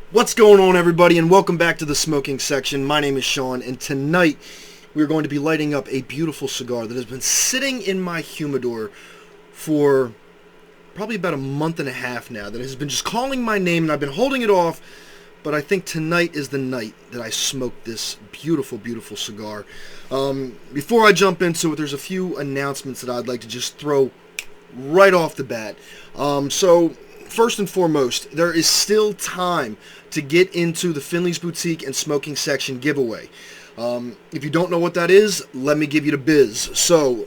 What's going on, everybody, and welcome back to the smoking section. My name is Sean, and tonight we're going to be lighting up a beautiful cigar that has been sitting in my humidor for probably about a month and a half now, that has been just calling my name, and I've been holding it off, but I think tonight is the night that I smoke this beautiful, beautiful cigar. Before I jump into it, there's a few announcements that I'd like to just throw right off the bat. First and foremost, there is still time to get into the Finley's Boutique and Smoking Section giveaway. If you don't know what that is, let me give you the biz. So,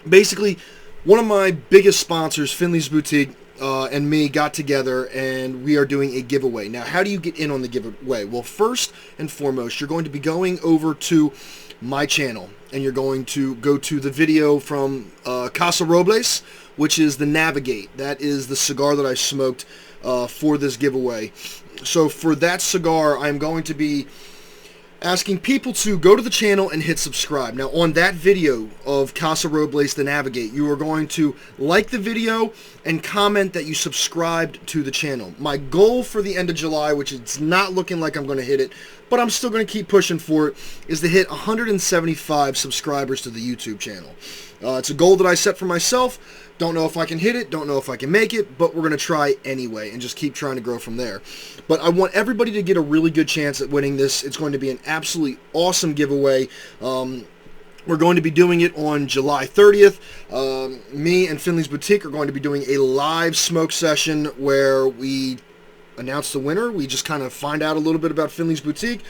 basically, one of my biggest sponsors, Finley's Boutique, and me got together, and we are doing a giveaway. Now, how do you get in on the giveaway? Well, first and foremost, you're going to be going over to my channel, and you're going to go to the video from Casa Robles, which is the Navigate. That is the cigar that I smoked for this giveaway. So for that cigar, I'm going to be asking people to go to the channel and hit subscribe. Now, on that video of Casa Robles, the Navigate, you are going to like the video and comment that you subscribed to the channel. My goal for the end of July, which it's not looking like I'm going to hit it, but I'm still going to keep pushing for it, is to hit 175 subscribers to the YouTube channel. It's a goal that I set for myself. Don't know if I can hit it, don't know if I can make it, but we're going to try anyway and just keep trying to grow from there. But I want everybody to get a really good chance at winning this. It's going to be an absolutely awesome giveaway. We're going to be doing it on July 30th. Me and Finley's Boutique are going to be doing a live smoke session where we announce the winner. We just kind of find out a little bit about Finley's Boutique.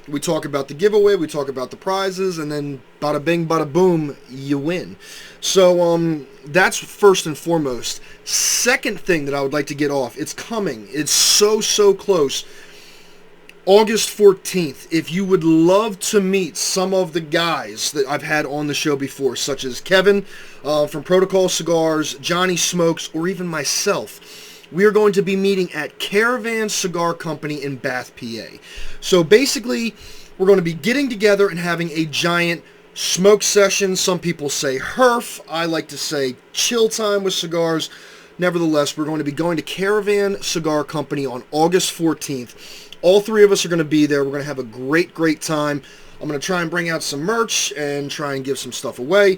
We talk about the giveaway, we talk about the prizes, and then bada bing, bada boom, you win. So that's first and foremost. Second thing that I would like to get off, it's coming. It's so close. August 14th, if you would love to meet some of the guys that I've had on the show before, such as Kevin from Protocol Cigars, Johnny Smokes, or even myself, we are going to be meeting at Caravan Cigar Company in Bath, PA. So basically, we're going to be getting together and having a giant smoke session. Some people say herf. I like to say chill time with cigars. Nevertheless, we're going to be going to Caravan Cigar Company on August 14th. All three of us are going to be there. We're going to have a great time. I'm going to try and bring out some merch and try and give some stuff away.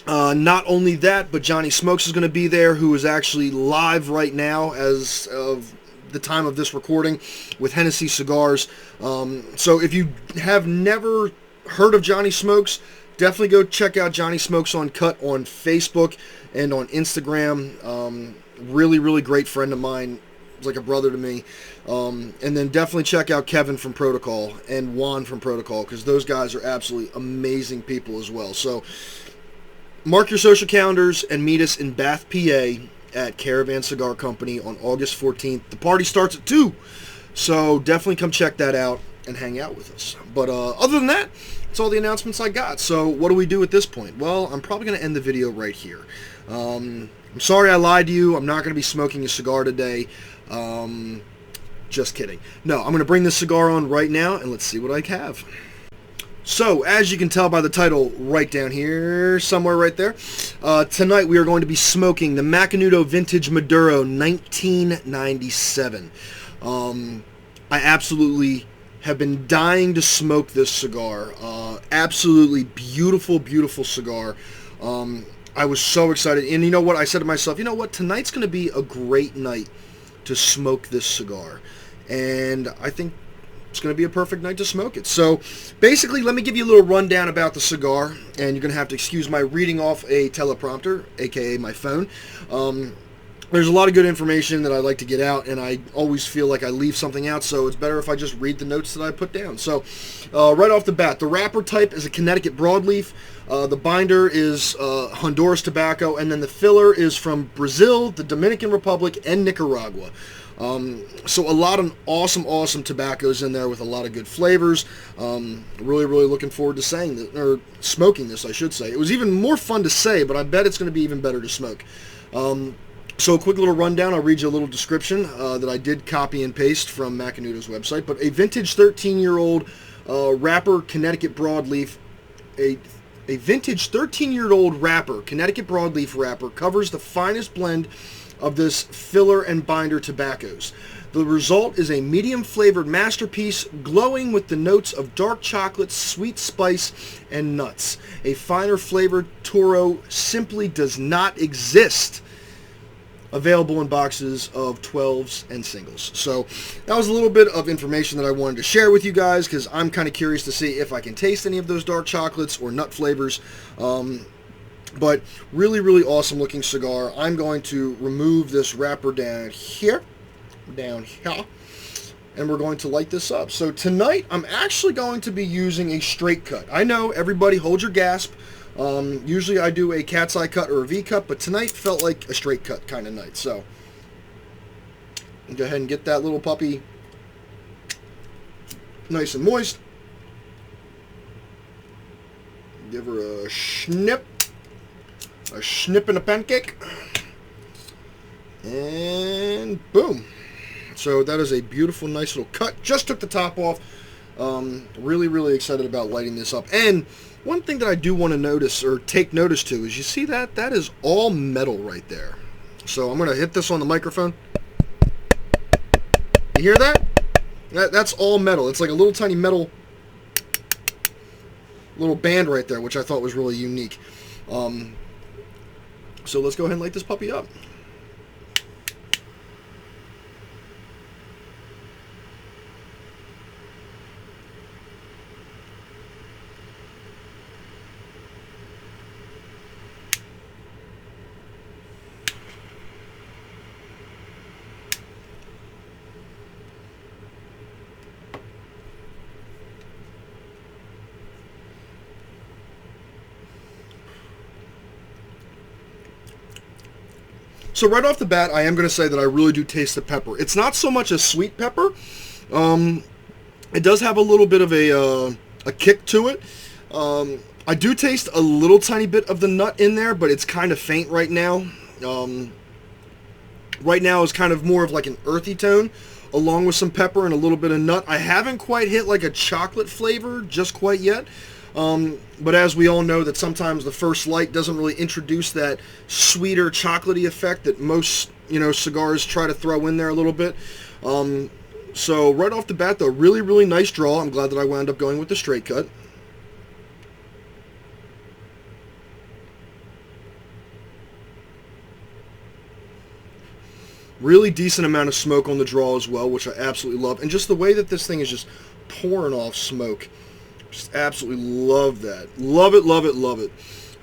Not only that, but Johnny Smokes is going to be there, who is actually live right now as of the time of this recording with Hennessy Cigars. So if you have never heard of Johnny Smokes, definitely go check out Johnny Smokes on Cut on Facebook and on Instagram. Really great friend of mine. He's like a brother to me. And then definitely check out Kevin from Protocol and Juan from Protocol, because those guys are absolutely amazing people as well. So mark your social calendars and meet us in Bath, PA at Caravan Cigar Company on August 14th. The party starts at 2, so definitely come check that out and hang out with us. But other than that, that's all the announcements I got. So what do we do at this point? Well, I'm probably going to end the video right here. I'm sorry I lied to you. I'm not going to be smoking a cigar today. Just kidding. No, I'm going to bring this cigar on right now, and let's see what I have. So, as you can tell by the title right down here, somewhere right there, tonight we are going to be smoking the Macanudo Vintage Maduro 1997. I absolutely have been dying to smoke this cigar. Absolutely beautiful cigar. I was so excited. And you know what? I said to myself, you know what? Tonight's going to be a great night to smoke this cigar. And I think it's going to be a perfect night to smoke it. So basically, let me give you a little rundown about the cigar, and you're going to have to excuse my reading off a teleprompter, aka my phone. There's a lot of good information that I like to get out, and I always feel like I leave something out, so it's better if I just read the notes that I put down. So right off the bat, the wrapper type is a Connecticut broadleaf. The binder is Honduras tobacco, and then the filler is from Brazil, the Dominican Republic, and Nicaragua. So a lot of awesome tobaccos in there with a lot of good flavors. Really looking forward to smoking this, I should say. It was even more fun to say, but I bet it's going to be even better to smoke. So a quick little rundown. I'll read you a little description that I did copy and paste from Macanudo's website. But a vintage 13-year-old wrapper Connecticut broadleaf, a vintage 13-year-old wrapper Connecticut broadleaf wrapper covers the finest blend of this filler and binder tobaccos. The result is a medium-flavored masterpiece, glowing with the notes of dark chocolate, sweet spice, and nuts. A finer flavored Toro simply does not exist. Available in boxes of 12s and singles. So that was a little bit of information that I wanted to share with you guys, because I'm kind of curious to see if I can taste any of those dark chocolates or nut flavors. But really, really awesome looking cigar. I'm going to remove this wrapper down here, and we're going to light this up. So tonight I'm actually going to be using a straight cut. I know, everybody hold your gasp. Usually I do a cat's eye cut or a V cut, but tonight felt like a straight cut kind of night. So go ahead and get that little puppy nice and moist. Give her a snip and a pancake, and boom. So that is a beautiful, nice little cut. Just took the top off. Really, really excited about lighting this up. And one thing that I do want to notice, or take notice to, is you see that? That is all metal right there. So I'm going to hit this on the microphone. You hear that? That's all metal. It's like a little tiny metal little band right there, which I thought was really unique. So let's go ahead and light this puppy up. So right off the bat, I am going to say that I really do taste the pepper. It's not so much a sweet pepper. It does have a little bit of a kick to it. I do taste a little tiny bit of the nut in there, but it's kind of faint right now. Right now is kind of more of like an earthy tone, along with some pepper and a little bit of nut. I haven't quite hit like a chocolate flavor just quite yet. But as we all know, that sometimes the first light doesn't really introduce that sweeter chocolatey effect that most, cigars try to throw in there a little bit. So right off the bat, though, really, really nice draw. I'm glad that I wound up going with the straight cut. Really decent amount of smoke on the draw as well, which I absolutely love. And just the way that this thing is just pouring off smoke. Just absolutely love that. Love it, love it, love it.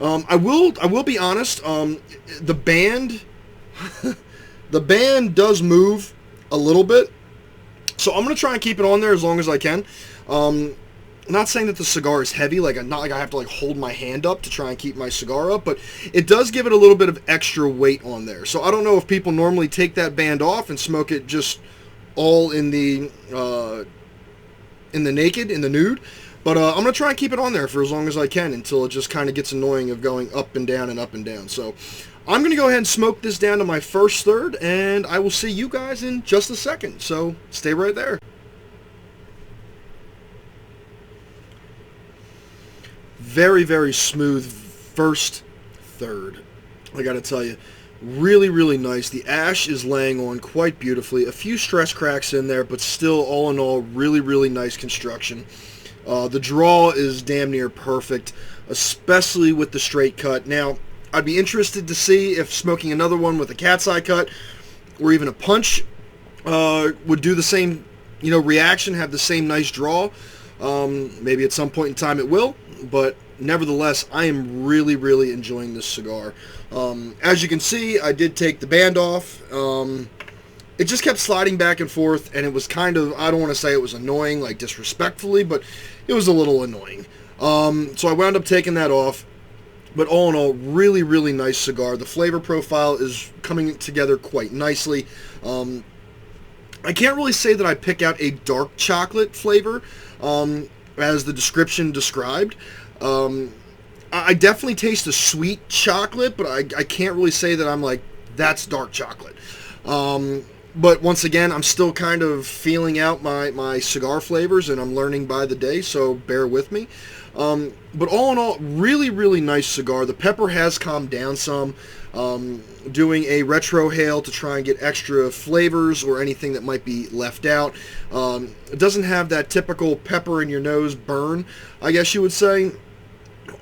I will be honest. The band, the band does move a little bit, so I'm gonna try and keep it on there as long as I can. I'm not saying that the cigar is heavy, not like I have to hold my hand up to try and keep my cigar up, but it does give it a little bit of extra weight on there. So I don't know if people normally take that band off and smoke it just all in the naked, in the nude. But I'm going to try and keep it on there for as long as I can until it just kind of gets annoying of going up and down and up and down. So I'm going to go ahead and smoke this down to my first third, and I will see you guys in just a second. So stay right there. Very, very smooth first third. I got to tell you, really, really nice. The ash is laying on quite beautifully. A few stress cracks in there, but still, all in all, really, really nice construction. The draw is damn near perfect, especially with the straight cut. Now, I'd be interested to see if smoking another one with a cat's eye cut or even a punch would do the same, reaction, have the same nice draw. Maybe at some point in time it will, but nevertheless, I am really, really enjoying this cigar. As you can see, I did take the band off. It just kept sliding back and forth, and it was kind of, I don't want to say it was annoying, disrespectfully, but it was a little annoying. So I wound up taking that off. But all in all, really, really nice cigar. The flavor profile is coming together quite nicely. I can't really say that I pick out a dark chocolate flavor, as the description described. I definitely taste a sweet chocolate, but I can't really say that I'm like, that's dark chocolate. But once again, I'm still kind of feeling out my cigar flavors, and I'm learning by the day, so bear with me. But all in all, really, really nice cigar. The pepper has calmed down some. doing a retro hail to try and get extra flavors or anything that might be left out. It doesn't have that typical pepper in your nose burn, I guess you would say.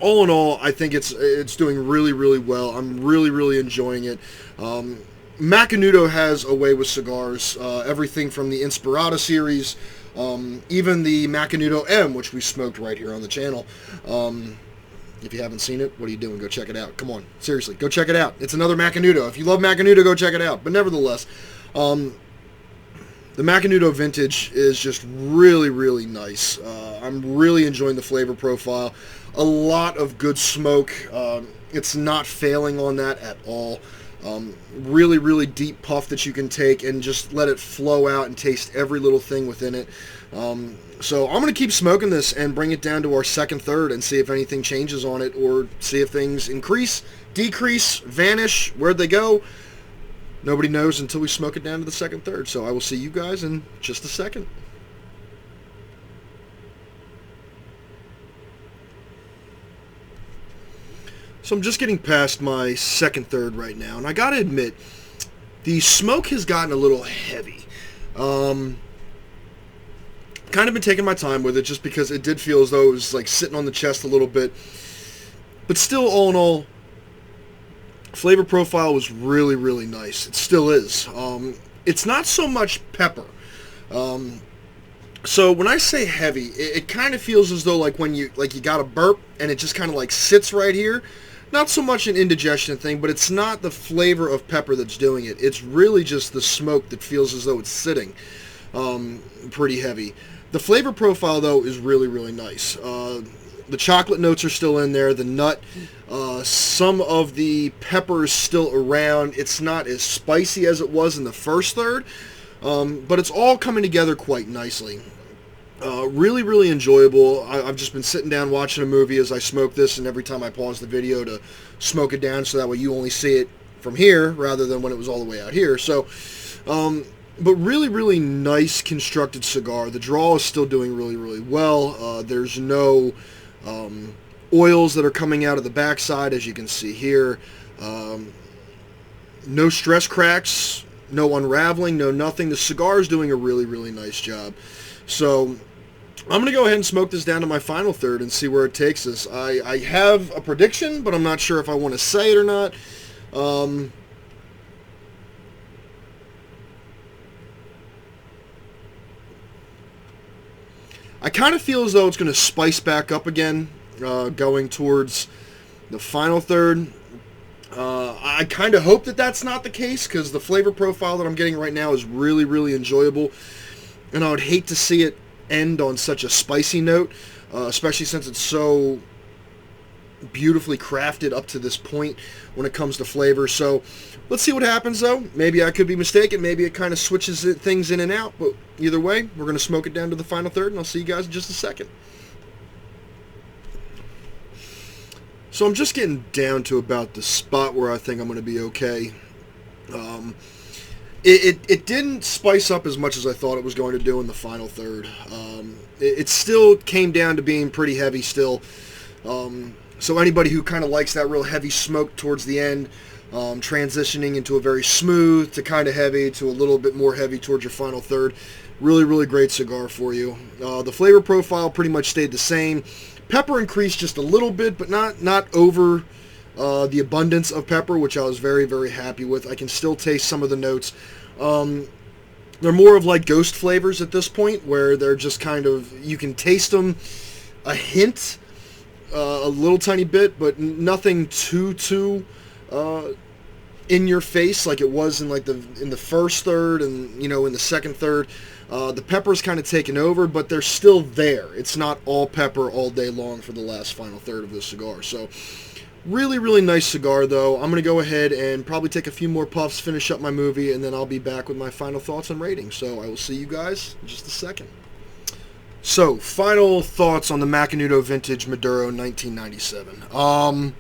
All in all, I think it's doing really, really well. I'm really, really enjoying it. Macanudo has a way with cigars. Everything from the Inspirata series, even the Macanudo M, which we smoked right here on the channel. If you haven't seen it, what are you doing? Go check it out. Come on. Seriously, go check it out. It's another Macanudo. If you love Macanudo, go check it out. But nevertheless, the Macanudo Vintage is just really, really nice. I'm really enjoying the flavor profile. A lot of good smoke. It's not failing on that at all. Really, really deep puff that you can take and just let it flow out and taste every little thing within it. So I'm going to keep smoking this and bring it down to our second third and see if anything changes on it, or see if things increase, decrease, vanish, where'd they go. Nobody knows until we smoke it down to the second third. So I will see you guys in just a second. So I'm just getting past my second third right now, and I gotta admit, the smoke has gotten a little heavy. Kind of been taking my time with it just because it did feel as though it was like sitting on the chest a little bit. But still, all in all, flavor profile was really, really nice. It still is. It's not so much pepper. So when I say heavy, it kind of feels as though like when you got a burp and it just kind of like sits right here. Not so much an indigestion thing, but it's not the flavor of pepper that's doing it. It's really just the smoke that feels as though it's sitting pretty heavy. The flavor profile, though, is really, really nice. The chocolate notes are still in there, the nut, some of the pepper is still around. It's not as spicy as it was in the first third, but it's all coming together quite nicely. Really, really enjoyable. I've just been sitting down watching a movie as I smoke this, and every time I pause the video to smoke it down so that way you only see it from here rather than when it was all the way out here. So, but really, really nice constructed cigar. The draw is still doing really, really well. There's no oils that are coming out of the backside, as you can see here. No stress cracks, no unraveling, no nothing. The cigar is doing a really, really nice job. So I'm going to go ahead and smoke this down to my final third and see where it takes us. I have a prediction, but I'm not sure if I want to say it or not. I kind of feel as though it's going to spice back up again, going towards the final third. I kind of hope that that's not the case, because the flavor profile that I'm getting right now is really, really enjoyable. And I would hate to see it end on such a spicy note, especially since it's so beautifully crafted up to this point when it comes to flavor. So let's see what happens, though. Maybe I could be mistaken. Maybe it kind of switches things in and out. But either way, we're going to smoke it down to the final third, and I'll see you guys in just a second. So I'm just getting down to about the spot where I think I'm going to be okay. It didn't spice up as much as I thought it was going to do in the final third. It still came down to being pretty heavy still. So anybody who kind of likes that real heavy smoke towards the end, transitioning into a very smooth to kind of heavy to a little bit more heavy towards your final third, really, really great cigar for you. The flavor profile pretty much stayed the same. Pepper increased just a little bit, but not over the abundance of pepper, which I was very, very happy with. I can still taste some of the notes. They're more of like ghost flavors at this point, where they're just kind of, you can taste them a hint, a little tiny bit, but nothing too in your face like it was in the first third and in the second third. The pepper's kind of taken over, but they're still there. It's not all pepper all day long for the last final third of this cigar. So really, really nice cigar, though. I'm going to go ahead and probably take a few more puffs, finish up my movie, and then I'll be back with my final thoughts and ratings. So I will see you guys in just a second. So, final thoughts on the Macanudo Vintage Maduro 1997.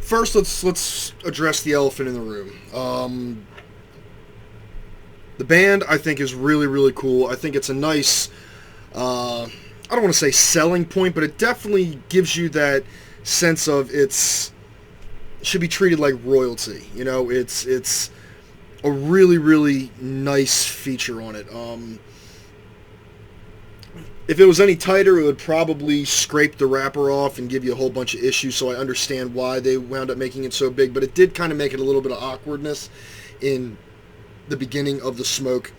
First, let's address the elephant in the room. The band, I think, is really, really cool. I think it's a nice, I don't want to say selling point, but it definitely gives you that sense of it's should be treated like royalty. You know, it's a really, really nice feature on it. If it was any tighter, it would probably scrape the wrapper off and give you a whole bunch of issues, so I understand why they wound up making it so big, but it did kind of make it a little bit of awkwardness in the beginning of the smoke,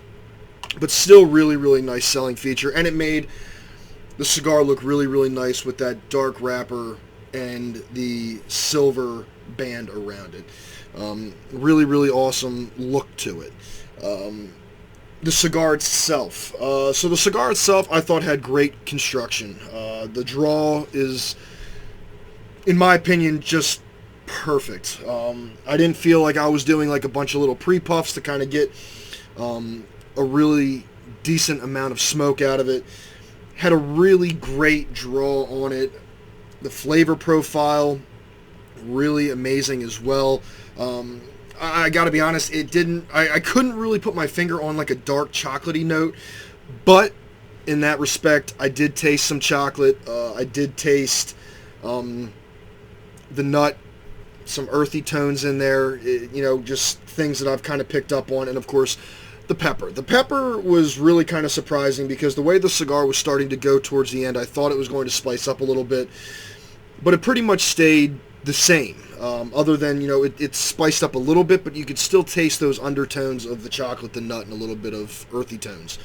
but still really, really nice selling feature, and it made the cigar look really, really nice with that dark wrapper and the silver band around it. Really, really awesome look to it. The cigar itself. So the cigar itself, I thought, had great construction. The draw is, in my opinion, just perfect. I didn't feel like I was doing like a bunch of little pre-puffs to kind of get a really decent amount of smoke out of it. Had a really great draw on it. The flavor profile, really amazing as well. I got to be honest, it didn't. I couldn't really put my finger on like a dark chocolatey note, but in that respect, I did taste some chocolate. I did taste the nut, some earthy tones in there. Just things that I've kind of picked up on, and of course, the pepper. The pepper was really kind of surprising because the way the cigar was starting to go towards the end, I thought it was going to spice up a little bit, but it pretty much stayed the same. Other than, it spiced up a little bit, but you could still taste those undertones of the chocolate, the nut, and a little bit of earthy tones.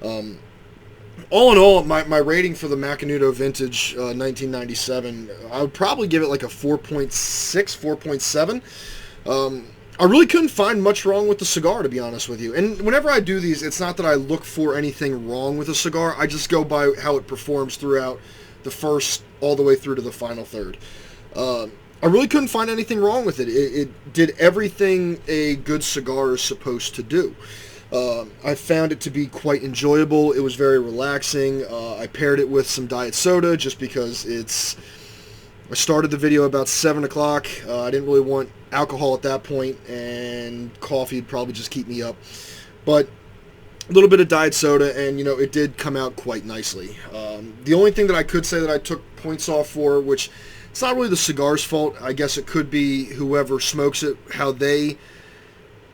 All in all, my rating for the Macanudo Vintage 1997, I would probably give it like a 4.6, 4.7. I really couldn't find much wrong with the cigar, to be honest with you. And whenever I do these, it's not that I look for anything wrong with a cigar. I just go by how it performs throughout the first all the way through to the final third. I really couldn't find anything wrong with it. It did everything a good cigar is supposed to do. I found it to be quite enjoyable. It was very relaxing. I paired it with some diet soda just because I started the video about 7 o'clock. I didn't really want alcohol at that point, and coffee would probably just keep me up. But a little bit of diet soda, and it did come out quite nicely. The only thing that I could say that I took points off for, which it's not really the cigar's fault. I guess it could be whoever smokes it, how they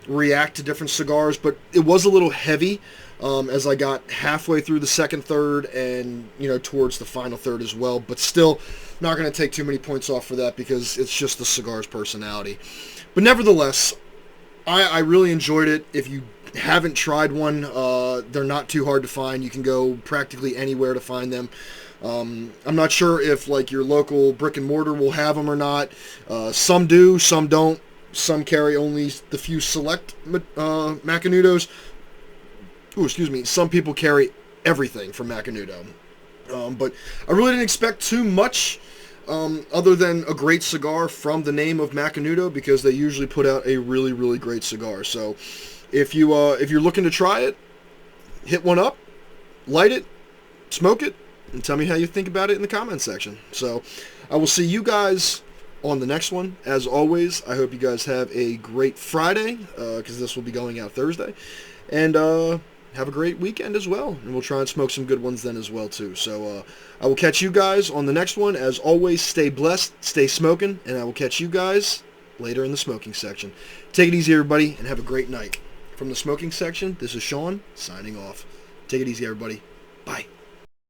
react to different cigars, but it was a little heavy as I got halfway through the second third and, towards the final third as well. But still, not going to take too many points off for that because it's just the cigar's personality. But nevertheless, I really enjoyed it. If you haven't tried one, they're not too hard to find. You can go practically anywhere to find them. I'm not sure if like your local brick and mortar will have them or not. Some do, some don't. Some carry only the few select Macanudos. Ooh, excuse me. Some people carry everything from Macanudo. But I really didn't expect too much other than a great cigar from the name of Macanudo, because they usually put out a really, really great cigar. So if you're looking to try it, hit one up, light it, smoke it, and tell me how you think about it in the comment section. So I will see you guys on the next one. As always, I hope you guys have a great Friday, because this will be going out Thursday. And have a great weekend as well. And we'll try and smoke some good ones then as well, too. So I will catch you guys on the next one. As always, stay blessed, stay smoking, and I will catch you guys later in the smoking section. Take it easy, everybody, and have a great night. From the smoking section, this is Sean, signing off. Take it easy, everybody. Bye.